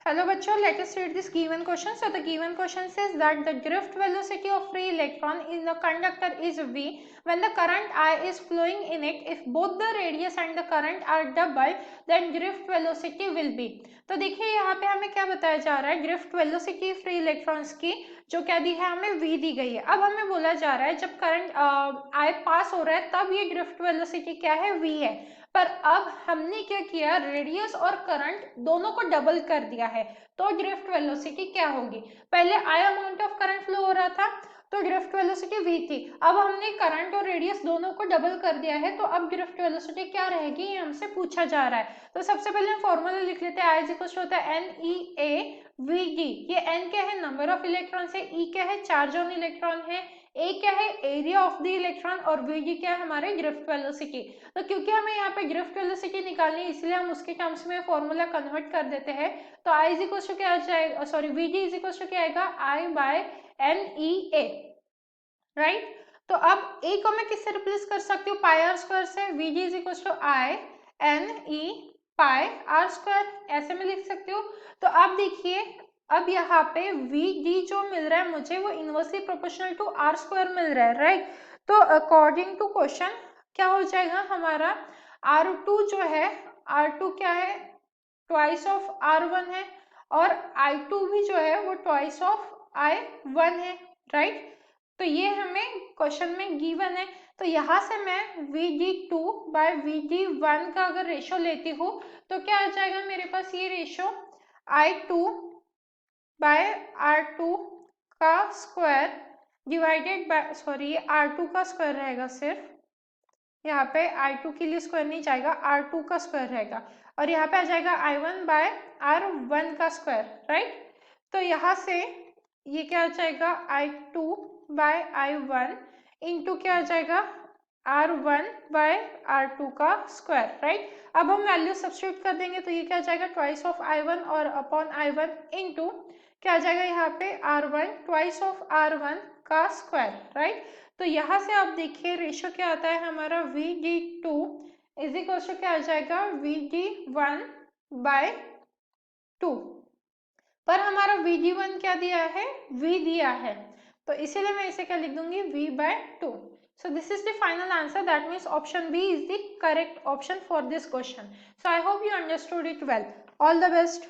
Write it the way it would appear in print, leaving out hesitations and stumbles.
Hello bachcho, let us read this given question. So the given question says that the drift velocity of free electron in the conductor is v when the current I is flowing in it. If both the radius and the current are double, then drift velocity will be. तो देखिए यहाँ पे हमें क्या बताया जा रहा है, ड्रिफ्ट वेलोसिटी फ्री इलेक्ट्रॉन्स की जो क्या दी है, हमें v दी गई है। अब हमें बोला जा रहा है जब करंट I पास हो रहा है तब ये ड्रिफ्ट वेलोसिटी क्या है, v है। पर अब हमने क्या किया, रेडियस और करंट दोनों को डबल कर दिया है, तो ड्रिफ्ट वेलोसिटी क्या होगी। पहले आई अमाउंट ऑफ करंट फ्लो हो रहा था तो ड्रिफ्ट वेलोसिटी v थी। अब हमने करंट और रेडियस दोनों को डबल कर दिया है, तो अब ड्रिफ्ट वेलोसिटी क्या रहेगी, ये हमसे पूछा जा रहा है। तो सबसे पहले हम फॉर्मूला लिख लेते हैं, आई इज इक्वल होता है n e A v d. ये n क्या है, नंबर ऑफ इलेक्ट्रॉन है, e क्या है, चार्ज ऑन इलेक्ट्रॉन है, ए क्या है, एरिया ऑफ द इलेक्ट्रॉन, और वी क्या है, हमारे ड्रिफ्ट वेलोसिटी। तो क्योंकि हमें यहाँ पे ड्रिफ्ट वेलोसिटी निकालनी है, इसलिए हम उसके टर्म्स में फॉर्मूला कन्वर्ट कर देते हैं। तो आई इज इक्वल टू क्या आ जाएगा, sorry v D is equal to क्या आएगा, I by n e A, right. तो अब ए को मैं किससे रिप्लेस कर सकती हूँ, पाई आर स्क्वायर से। V D is equal to I N E pi R square, ऐसे में लिख सकती हूँ। तो अब देखिए, अब यहाँ पे वी डी जो मिल रहा है मुझे, वो inversely proportional to r square मिल रहा है, राइट। तो अकॉर्डिंग टू क्वेश्चन क्या हो जाएगा हमारा, R2 जो है, R2 क्या है, ट्वाइस ऑफ R1 है, और I2 भी जो है वो ट्वाइस ऑफ I1 है, राइट। तो ये हमें क्वेश्चन में गिवन है। तो यहाँ से मैं Vd2 बाय Vd1 का अगर रेशो लेती हूँ तो क्या आ जाएगा मेरे पास, ये रेशो I2 बाय R2 का square divided by, sorry R2 का स्क्वायर रहेगा सिर्फ, यहाँ पे I2 के लिए स्क्वायर नहीं जाएगा, R2 का स्क्वायर रहेगा, और यहाँ पे आ जाएगा I1 बाय R1 का स्क्वायर, राइट। तो यहाँ से ये क्या आ जाएगा, I2 बाय I1 इंटू क्या आ जाएगा, R1 बाय R2 का स्क्वायर, राइट। अब हम वैल्यू सब्स्टिट्यूट कर देंगे तो ये क्या आ जाएगा, ट्वाइस ऑफ I1 और अपॉन I1 इंटू क्या आ जाएगा यहाँ पे, R1 ट्वाइस ऑफ R1 का स्क्वायर, राइट। तो यहाँ से आप देखिए रेशो क्या आता है हमारा, Vd2 इज इक्वल टू क्या आ जाएगा, Vd1 बाय 2। पर हमारा Vd1 क्या दिया है, V दिया है, तो इसीलिए मैं इसे क्या लिख दूंगी, V bye 2। So this is the final answer. That means option B is the correct option for this question. So I hope you understood it well. All the best.